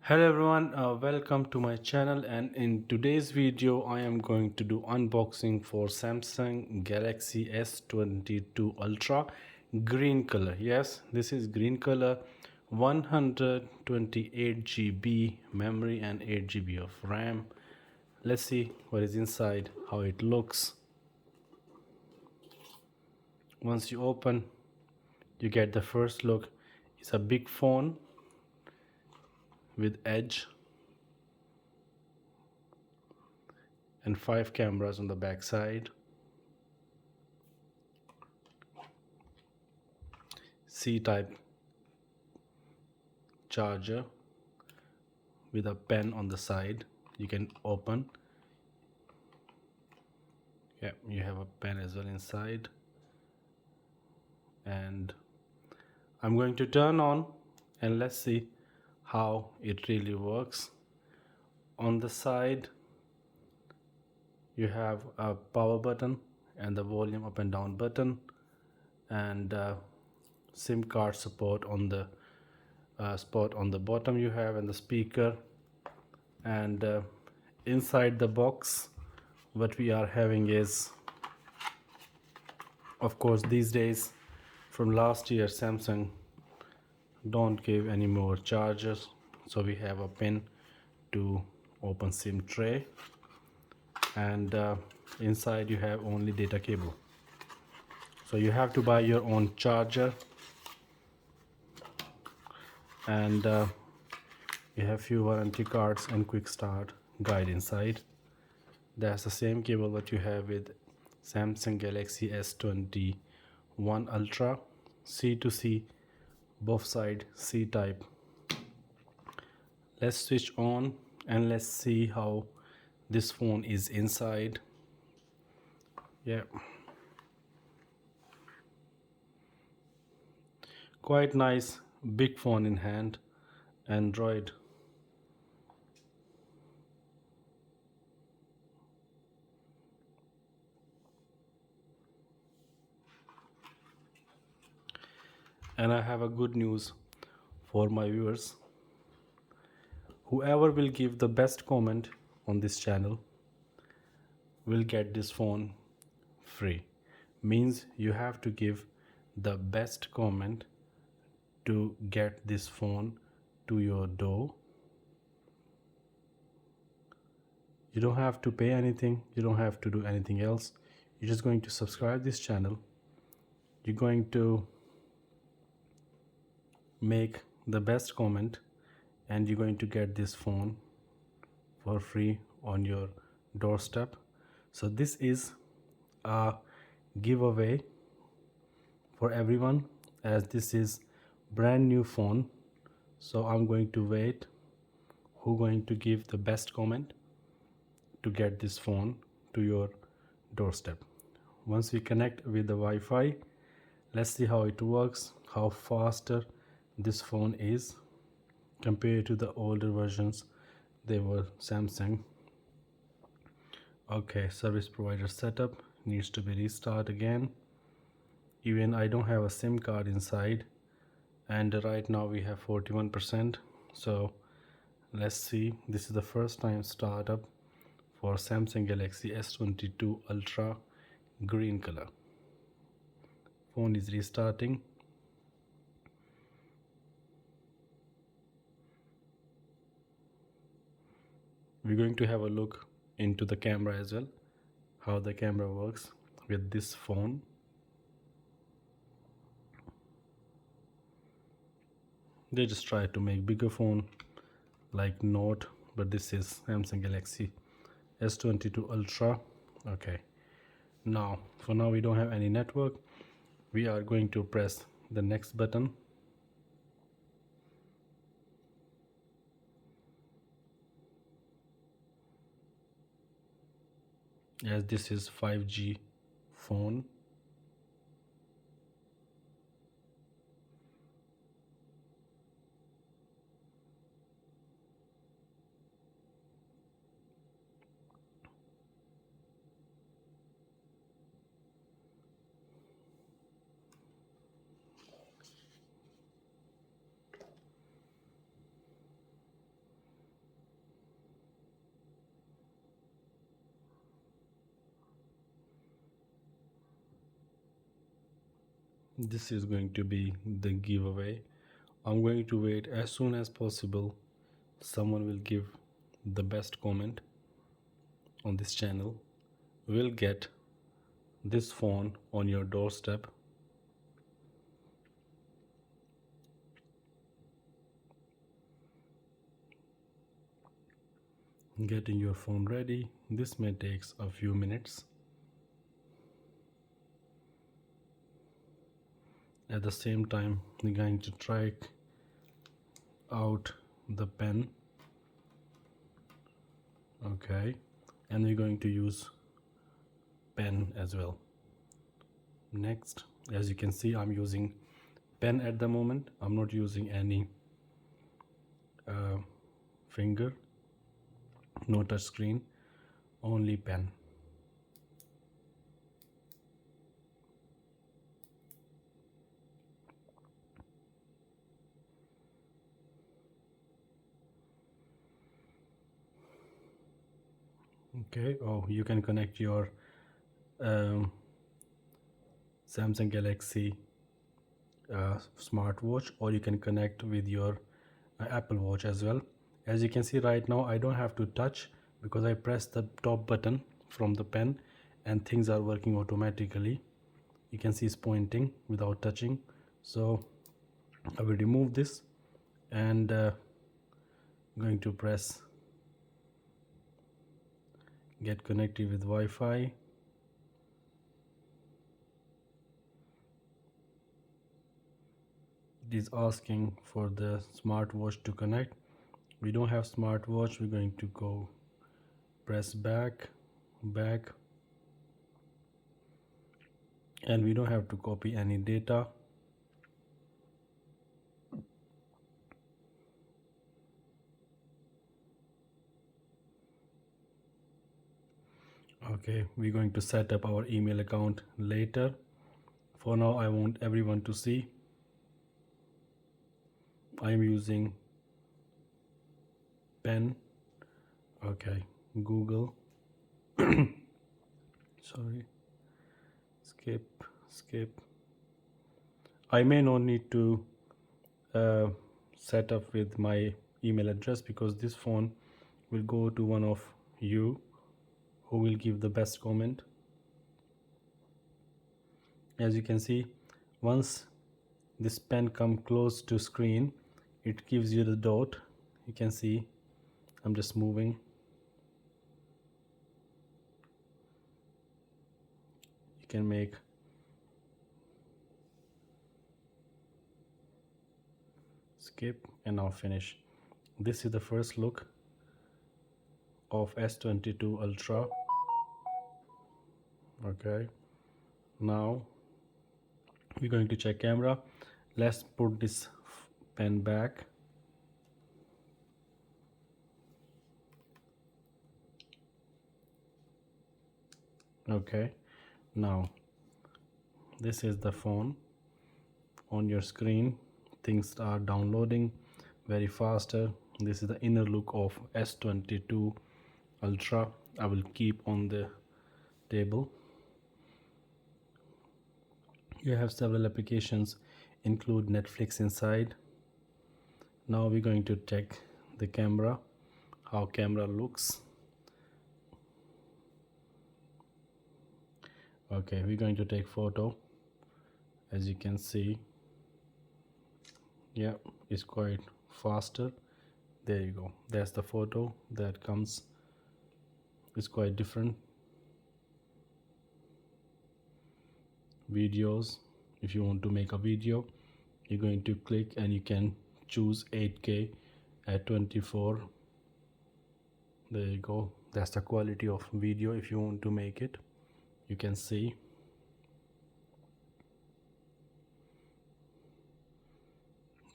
Hello everyone, welcome to my channel, and in today's video I am going to do unboxing for Samsung Galaxy S22 Ultra green color. Yes, this is green color, 128 GB memory and 8 GB of RAM. Let's see what is inside, how it looks. Once you open, you get the first look. It's a big phone with edge and 5 cameras on the back side. C-type charger with a pen on the side. You can open. Yeah, you have a pen as well inside. And I'm going to turn on and let's see how it really works. On the side you have a power button and the volume up and down button, and SIM card support on the spot on the bottom you have, and the speaker. And inside the box what we are having is, of course, these days from last year Samsung don't give any more chargers, so we have a pin to open SIM tray, and inside you have only data cable, so you have to buy your own charger. And you have few warranty cards and quick start guide inside. That's the same cable that you have with Samsung Galaxy S21 Ultra, C to C, both side C type. Let's switch on and let's see how this phone is inside. Yeah, quite nice, big phone in hand, Android. And I have a good news for my viewers. Whoever will give the best comment on this channel will get this phone free. Means you have to give the best comment to get this phone to your door. You don't have to pay anything, you don't have to do anything else. You're just going to subscribe this channel, you're going to make the best comment, and you're going to get this phone for free on your doorstep. So this is a giveaway for everyone, as this is brand new phone. So I'm going to wait who going to give the best comment to get this phone to your doorstep. Once we connect with the Wi-Fi, let's see how it works, how faster this phone is compared to the older versions. They were Samsung. Okay, service provider setup needs to be restart again. Even I don't have a SIM card inside, and right now we have 41%. So let's see, this is the first time startup for Samsung Galaxy S22 Ultra green color. Phone is restarting. We're going to have a look into the camera as well, how the camera works with this phone. They just try to make bigger phone like Note, but this is Samsung Galaxy S22 Ultra. Okay, now for now we don't have any network. We are going to press the next button. As this is 5G phone. This is going to be the giveaway. I'm going to wait as soon as possible. Someone will give the best comment on this channel will get this phone on your doorstep. Getting your phone ready. This may take a few minutes. At the same time, we're going to try out the pen. Okay, and we're going to use pen as well. Next, as you can see, I'm using pen at the moment. I'm not using any finger, no touch screen, only pen. Okay, oh, you can connect your um, Samsung Galaxy smartwatch, or you can connect with your Apple Watch as well. As you can see right now, I don't have to touch because I press the top button from the pen and things are working automatically. You can see it's pointing without touching. So I will remove this and going to press get connected with Wi-Fi. It is asking for the smartwatch to connect. We don't have smartwatch. We're going to go press back, and we don't have to copy any data. Okay, we're going to set up our email account later. For now, I want everyone to see. I am using pen. Okay, Google. Sorry, skip. I may not need to uh, set up with my email address because this phone will go to one of you who will give the best comment. As you can see, once this pen come close to screen, it gives you the dot. You can see I'm just moving. You can make skip and now finish. This is the first look of S22 Ultra. Okay, now we're going to check camera. Let's put this pen back. Okay, now this is the phone on your screen. Things are downloading very faster. This is the inner look of S22 Ultra. I will keep on the table. You have several applications, include Netflix inside. Now we're going to check the camera, how camera looks. Okay, we're going to take photo. As you can see, yeah, it's quite faster. There you go, that's the photo that comes. It's quite different. Videos, if you want to make a video, you're going to click and you can choose 8K at 24. There you go, that's the quality of video. If you want to make it, you can see.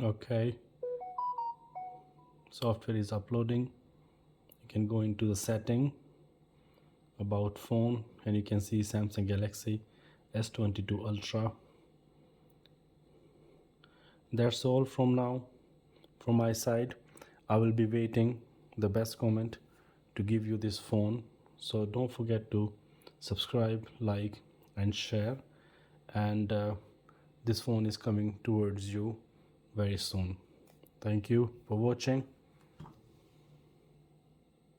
Okay, software is uploading. You can go into the setting, about phone, and you can see Samsung Galaxy S22 Ultra. That's all from now from my side. I will be waiting the best comment to give you this phone. So don't forget to subscribe, like and share, and this phone is coming towards you very soon. Thank you for watching.